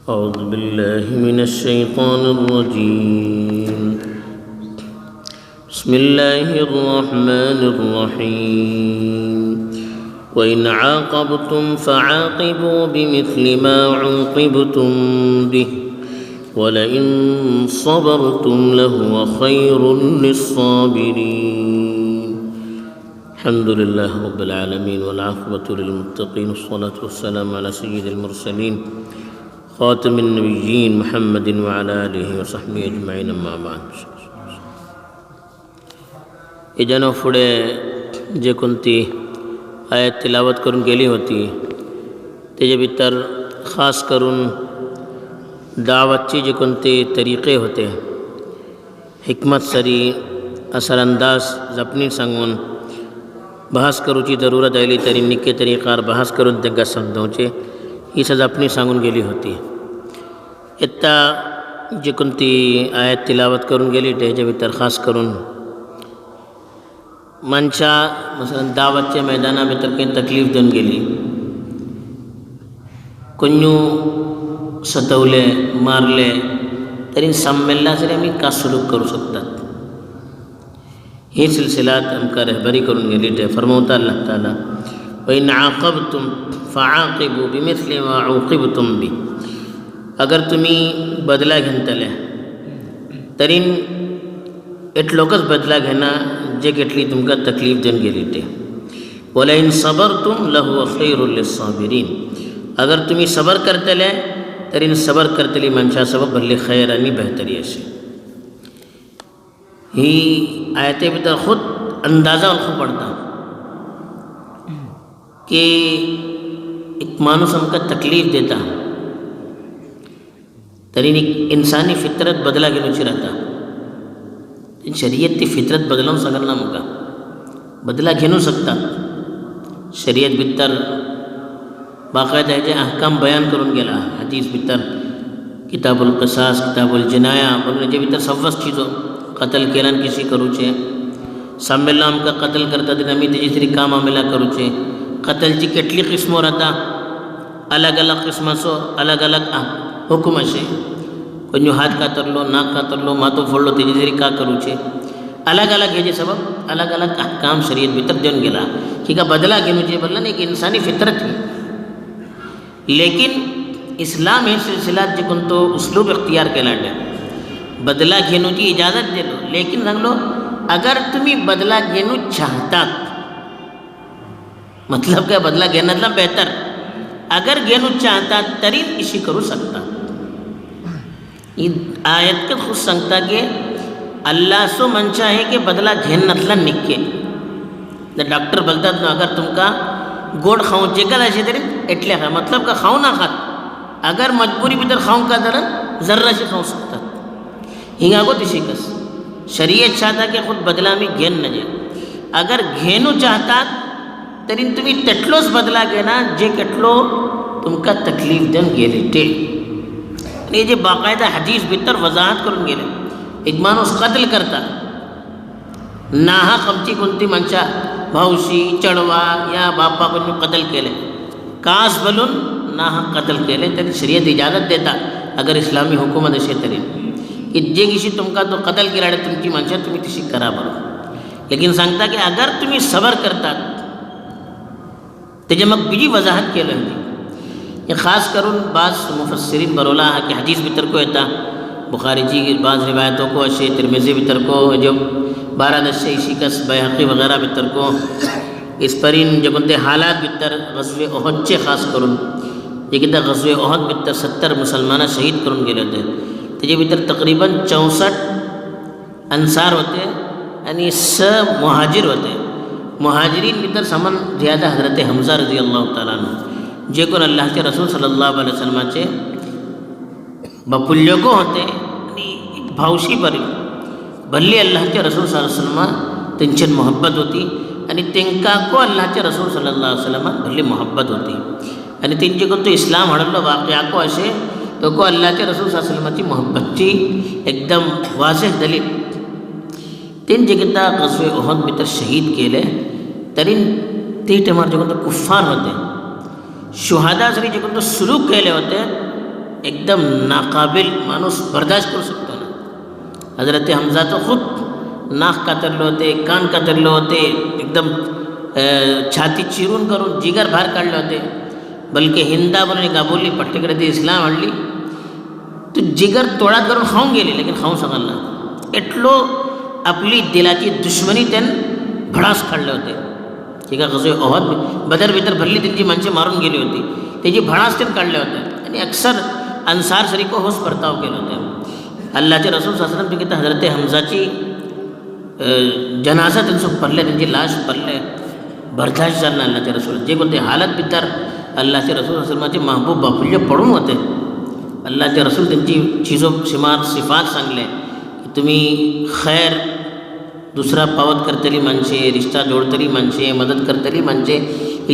أعوذ بالله من الشيطان الرجيم بسم الله الرحمن الرحيم وإن عاقبتم فعاقبوا بمثل ما عوقبتم به ولئن صبرتم لهو خير للصابرين الحمد لله رب العالمين والعاقبة للمتقين والصلاة والسلام على سيد المرسلين خاتم النبيين محمد وعلى آله وصحبه أجمعين أما بعد. इजानो फुडे जे कोणती आयत तिलावत करून गेली होती त्याच्या भितर खास करून दावतचे जे कोणते तरीके होते हिकमत सरी असरअंदाज जपणी सांगून बहस करूची जरूरत आली तरी निके तरीकार बहस करून त्यांना समजावचे ही जपणी सांगून गेली होती. इत्ता जे कोणती आयत तिलावत करून गेली त्याच्या भितर खास करून मनशा मसलन दावतच्या मैदाना भितर काही तकलीफ देऊन गेली, कोण्यू सतवले मारले तरी संमेलना जरी आम्ही का सुलूक करू शकतात ही सिलसिलात आमकां रहबरी करून गेली. ते फरमावता अल्लाह ताला वइन आक़बतुम फ़आक़िबू बिमिस्लि मा उक़िबतुम बि, अगर तुम्ही बदला घेतले तरीन एटलोकच बदला घेना जे केटली तुमकां तकलीफ देऊन गेली ते. वलइन सबरतुम लहुव खैरुल लिस्साबिरीन, अगर तुम्ही सबर करतले तरीन सबर करतली मनशा सबब भल्ली खैर आणि बेहतरी अशी. ही आयते भितर खुद अंदाजा वळखू पडता की एक माणूस आमकां तकलीफ देता तरीन एक इंसानी फितरत बदला घेवची राहता. शरीयत ती फितरत बदलून सगळ्यांना आमकां बदला घेऊ शकता. शरीयत भितर बाकायदा हेजे अहकाम बयान करून गेला. हदीस भितर किताबुल क़सास किताबुल जनाया म्हणून हेजे भितर सव्वस चीजो कत्ल केल्यान किसी करूचे, संमेलना आमकां कत्ल करता तेन्ना आमी तेजी तरी काम आमेला करूचे. कत्लची केटली किस्मो राहता, अलग अलग किस्माचो अलग अलग हुकूम अशे. कोण्यो हात कातरलो, नाक कातरलो, माथो फोडलो तेजी तरी का करूचे. अलग अलग हेजे सबब अलग अलग अहकाम शरीयत भितर देऊन गेला की का बदला घेवचे बदला एक इंसानी फितरत ही. लेकिन इस्लाम हे सिलसिलात जे कोणतो उसलूब इख्तियार केला बदला घेण्याची इजाजत दिलो. लेकिन सांगलो अगर तुम्ही बदला घेणू चाहतात, मतलब काय बदला घेण्यातला बेहतर, अगर घेणू चाहतात तरी इशी करू शकता. ही आयत का खुद सांगता की अल्लाह सो मनशा आहे की बदला घेण्यातला निक्के. डॉक्टर बोलतात ना अगर तुमका गोड खाऊचे का असे तरी एटले खा, मतलब का खाऊ ना खात, अगर मजबूरी भितर खाऊ का जरा जर्राशी खाऊ शकतात. हिंगागो तशी कस शरीयत चाहता की खुद बदला आम्ही घेन नजे. अगर घेणू चाहतात तरी तुम्ही तेटलोच बदला घेना जे केटलो तुमका तकलीफ देऊन गेले ते. आणि जे बाकायदा हदीस भितर वजाहत करून गेले. एक माणूस कत्ल करता नाहक आमची कोणती मनशा भाऊशी चढवा या बापा कोणी कत्ल केले कास बोलून नाहक कत्ल केले तरी शरीयत इजाजत देता अगर इस्लामी हुकूमत असे तरी की जे किशी तुमका तो कत्ल केला तुमची मनशा तुम्ही तशी करा बरोबर. लेकिन सांगता की अगर तुम्ही सबर करतात त्याचे मग बीजी वजाहत केलं होती. ये खास करून बाज मुफस्सिरीन बरोला कि हदीस भितर को येता बुखारी जी बाज़ रिवायतों को अशे तिरमिज़ी भितर को जो 12 इशिकस बैहक़ी वगैरह भितर को इस परिन जो कोणते हालात भितर ग़ज़वे ओहदचे खास करून जे किती ग़ज़वे ओहद भितर 70 मुसलमाना शहीद करून गेले होते. त्याच्या भितर तकरीबन 64 अन्सार होते आणि 6 मुहाजिर होते. मुहाजिरीन भितर समान ज़्यादा हज़रत हमज़ा रज़ी अल्लाह ताला अन्हु जे कोण अल्लाह के रसूल सल्लल्लाहु अलैहि वसल्लमाचे बापुल्योको होते आणि भावशी बरी भल्ली अल्लाहचे रसूल सल्लल्लाहु अलैहि वसल्लम त्यांची मोहब्बत होती आणि तेंका को अल्लाहचे रसूल सल्लल्लाहु अलैहि वसल्लम भल्ली मोहब्बत होती आणि त्यांचे कोणतो इस्लाम हडलो वाक़या को असे तो को अल्लाहचे रसूल सल्लल्लाहु अलैहि वसल्लमची मोहब्बतची एकदम वाज़ेह दलील. तीन जगता ग़ज़वे उहद भितर शहीद केले तरी ते टायमार जे कोणते कुफ्फार होते शुहादा सरी जे कोणतो सुलूक केले होते एकदम नाकाबिल माणूस बर्दाश्त करू शकतो ना. हजरत हमजा तो खूप नाक कातरले होते, कान कातरले होते, एकदम छाती चिरून करून जिगर बाहेर काढले होते. बलके हिंदा म्हणून एक बोलली पट्टीकडे ती इस्लाम आणली तू जिगर तोडात करून खाऊन गेली, लेकिन खाऊन सांगाल ना एटलो आपली दिलाची दुश्मनी त्यानं भडास काढले होते. ठीक आहे, कसं ओहद बदर बिदर भरली त्यांची माणसे मारून गेली होती, त्याची भडास त्यानं काढले होते. आणि अक्सर अन्सार शरीको होस परताव केले होते. अल्लाहचे रसूल सल्लल्लाहु अलैहि वसल्लम हजरत हमजाची जनाजा त्यांचं पडले, त्यांची लाश पडले, बर्दाश्त झालं ना अल्लाहचे रसूल. जे कोणते हालत बिद्दार अल्लाहचे रसूल सल्लल्लाहु महबूब बापुल्य पडून होते. अल्लाहचे रसूल त्यांची चीजो शिमार सिफात सांगले की तुम्ही खैर दुसरा पावत करतली माणसे, रिश्ता जोडतली माणसे, मदत करतली माणसे,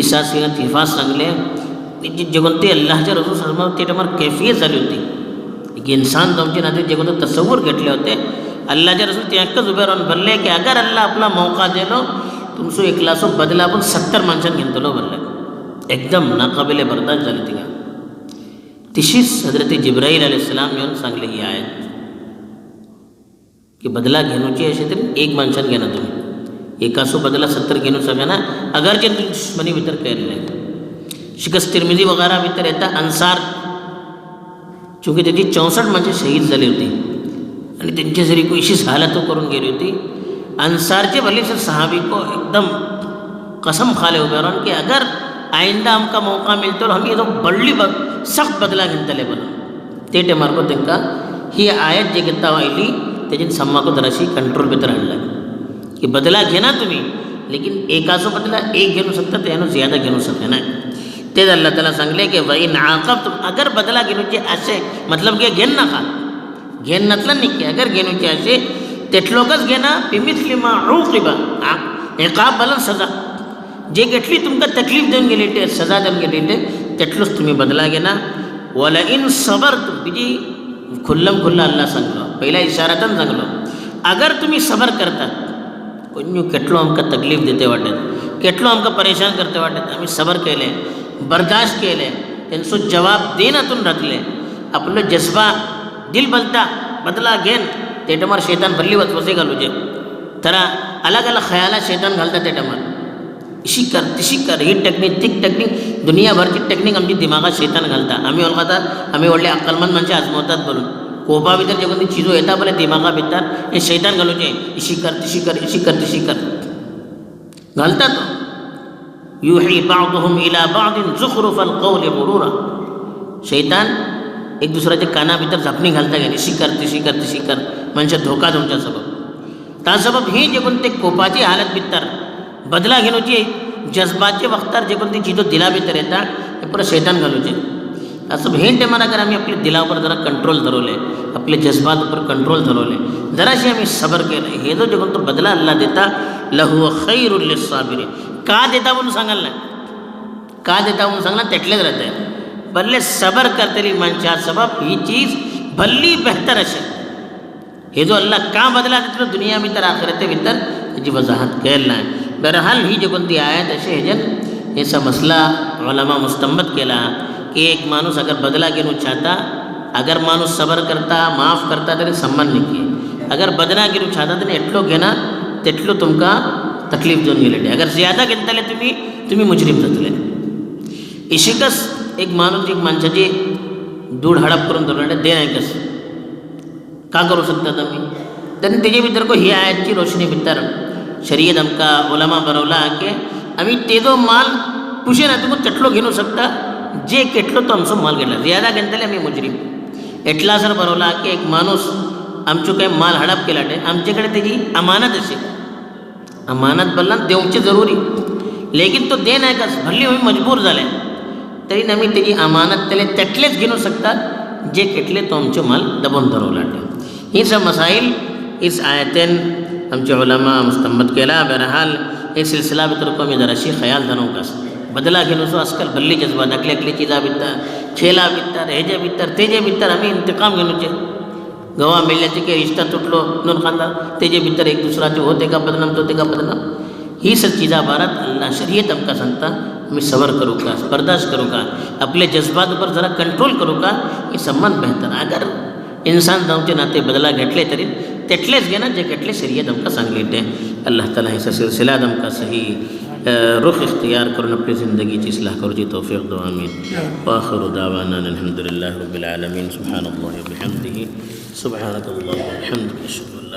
ईसा सिंहत हिफात सांगले. जे कोणते अल्लाहचे रसूल सल्लल्लाहु ते टायमार कैफियत झाली होती की इन्सान तुमचे नाते जे कोणते तसव्वुर घेतले होते. अल्लाहचे रसूल ते एकच उभे राहून बोलले की अगर अल्लाह आपला मौका दिलो तुमचं एकलासो बदला आपण 70 माणसांना घेतलो बोलले. एकदम नाकाबिले बर्दाश्त झाली ती. तिशीच हजरत जिब्राईल अलैहिस्सलाम येऊन सांगले ही आयत की बदला घेण्याची असे तरी एक माणसानं घेणं तुम्ही, एकासो बदला 70 घेणं सगळ्यांना अगरचे दुश्मनी भितर केले. शिकस्त तिरमिजी वगैरे भितर येतात अन्सार चूंकि त्याची 64 माणसे शहीद झाली होती आणि त्यांची जरी कोईशीच हालत करून गेली होती. अन्सारचे भले सर सहाबी को एकदम कसम खाले उभे राहून की अगर आइंदा आमका मौका मिळतो हम ये तो बडली सख्त बदला घेतले बोला. ते टायमार को त्यांना ही आयत जे घेता वाहिली त्याची सम्मा को जराशी कंट्रोल भितर हाडला की बदला घेना तुम्ही, लेकिन एकाचो बदला एक घेऊ शकता त्यानं ज्यादा घेऊ शकता नाही. तेच अल्लाह ताला सांगले की वइन आक़बतुम अगर बदला घेण्याचे असे मतलब की घेन नका, घेन नतलं नाही की अगर घेण्याचे असे तेटलोकच घेना बिमिथली मा उक़िबा इक़ाब बलन सजा जे घेतली तुमका तकलीफ देऊन गेली ते सजा देऊन गेली ते तेटलोच तुम्ही बदला घेना. वला इन सबरतुम बिजी खुल्लम खुल्ला अल्लाह सांगलो, पहिला इशारातन सांगलो अगर तुम्ही सबर करतात कोणी केटलो आमका तकलीफ देते वाटत, केटलो आमका परेशान करते वाटत, आम्ही सबर केले, बर्दाश्त केले, त्यांचो जवाब देनातून राखले, आपलं जज्बा दिल बलता बदला घेन ते टायमार शैतान भरली वसवसे घालूचे तरा अलग अलग खयाला शैतान घालता ते टायमार इशी कर तिशी कर ही टेक्निक ती टेक्निक दुनियाभरची टेक्निक आमची दिमागात शैतान घालता. आम्ही ओळखतात आम्ही व्हडले अक्कलमंद माणसे आजमवतात बोलून कोपा भितर जे कोणती चिजो येता बोले दिमागा भितर हे शैतान घालूचे इशी कर तिशी कर इशी कर तिशी कर घालतात. युही बादुहुम इला बादिन झुखरुफल कौल गुरुरा शैतान एक दुसऱ्याच्या काना भितर झापणी घालता गेली इशी कर तिशी कर तिशी कर म्हणजे धोका तुमच्या सबब ता सबब ही जे कोणते कोपाची हालत भितर बदला घेण्याची जज्बाचे वक्तार जे कोणती चिजो दिला भितर येतात हे पुरं शैतान घालूचे. असं हे टायमार अगर आम्ही आपल्या दिलावर जरा कंट्रोल धरवले, आपले जज्बातवर कंट्रोल धरवले, जराशी आम्ही सबर केले, हे जो जे कोणतो बदला अल्लाह देता लहु खैरुल लिस्साबिरीन का देता म्हणून सांगाल ना, का देता म्हणून सांगला तेटलेच राहते भले सबर करतली माणसा सबब ही चीज भल्ली बेहतर असे. हे जो अल्लाह का बदला देतो दुनिया भितर आखिरते भितर त्याची वजाहत केली नाही. बहरहाल ही जे कोणती आयत असे ह्याच्यात याचा मसला उलमा मुस्तंबत केला की एक माणूस अगर बदला घेणू चाहता, अगर माणूस सबर करता माफ करता तरी सम्मान निघे, अगर बदला घेणू चाहता तरी एटलो घेना तेटलो तुमका तकलीफ देऊन गेले, अगर ज्यादा घेतले तुम्ही मुजरीम जातले. इशिकस एक माणूस एक माणसाची दूध हडप करून धरले दे नाही कस का करू शकता तुम्ही. त्यांनी त्याच्या भितर को ही आयतची रोशनी भितर शरीयत आमका उलमा बरवला की आम्ही ते जो माल पुशे ना तुम्ही तेटलो घेऊ शकता जे केटलो तो आमचो माल घेतला, ज्यादा घेतले आम्ही मुजरीम. एटला सर बरवला की एक माणूस आमचो काही माल हडप केला आमच्याकडे त्याची अमानत असे, अमानत बोलला देऊचे जरुरी, लेकिन तो दे नाही कस भरली आम्ही मजबूर झाले तरी आम्ही त्याची अमानत त्याला तेटलेच घेऊ शकतात जे केटले तो आमचो माल दबून धरवला. ही सब मसाइल इस आयतन आमचे उलमा मुस्तंबत केला. बहरहाल एक सिलसिला भितर को आम्ही जराशी ख्याल धरू कस बदला घेणं सो आजकाल भल्ली जज्बा नकली अकली चिजा भितर खेला भितर हेजे भितर तेजे भितर आम्ही इंतकाम घेणूचे गवा मिळण्याचे की रिश्ता तुटलो नून खांदा तेजे भितर एक दुसराचे होते का बदनाम तो ते का बदनाम ही सब चीजा भारत अल्लाह शरीयत आमका सांगता मी सबर करू का, बर्दाश्त करू का, आपले जज्बातवर जरा कंट्रोल करू का, हे सम्मान बेहतर. अगर इंसान जावचे नाते बदला घेतले तरी तेटलेच घे ना जे घेतले शरीयत आमकां सांगली ते. अल्लाह ताला हेचा सिलसिलात आमकां सही रुख इख्तियार करून आपली जिंदगीची इस्लाह करूची तौफीक दो. आमीन. व आखिरु दावाना अल्हम्दुलिल्लाहि रब्बिल आलमीन. सुब्हानल्लाहि व बिहम्दिही सुब्हानकल्लाहि व बिहम्दिका.